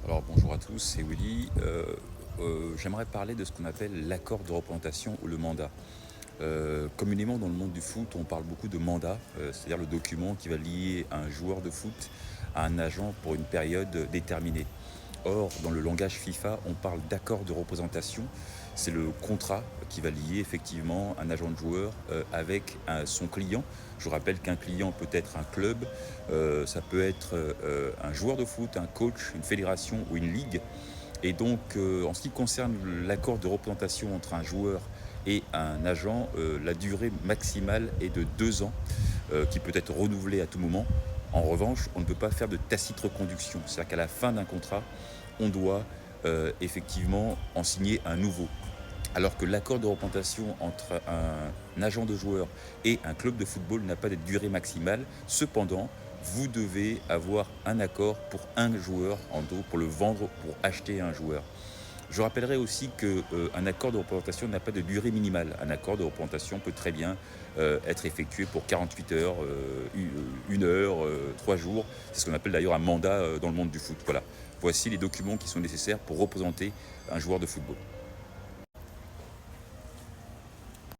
Alors bonjour à tous, c'est Willy. J'aimerais parler de ce qu'on appelle l'accord de représentation ou le mandat. Communément dans le monde du foot, on parle beaucoup de mandat, c'est-à-dire le document qui va lier un joueur de foot à un agent pour une période déterminée. Or, dans le langage FIFA, on parle d'accord de représentation. C'est le contrat qui va lier effectivement un agent de joueur avec son client. Je rappelle qu'un client peut être un club, ça peut être un joueur de foot, un coach, une fédération ou une ligue. Et donc, en ce qui concerne l'accord de représentation entre un joueur et un agent, la durée maximale est de 2 ans, qui peut être renouvelée à tout moment. En revanche, on ne peut pas faire de tacite reconduction. C'est-à-dire qu'à la fin d'un contrat, on doit effectivement en signer un nouveau. Alors que l'accord de représentation entre un agent de joueur et un club de football n'a pas de durée maximale. Cependant, vous devez avoir un accord pour un joueur, en gros, pour le vendre, pour acheter un joueur. Je rappellerai aussi qu'un accord de représentation n'a pas de durée minimale. Un accord de représentation peut très bien être effectué pour 48 heures, 1 heure, 3 jours. C'est ce qu'on appelle d'ailleurs un mandat dans le monde du foot. Voilà. Voici les documents qui sont nécessaires pour représenter un joueur de football.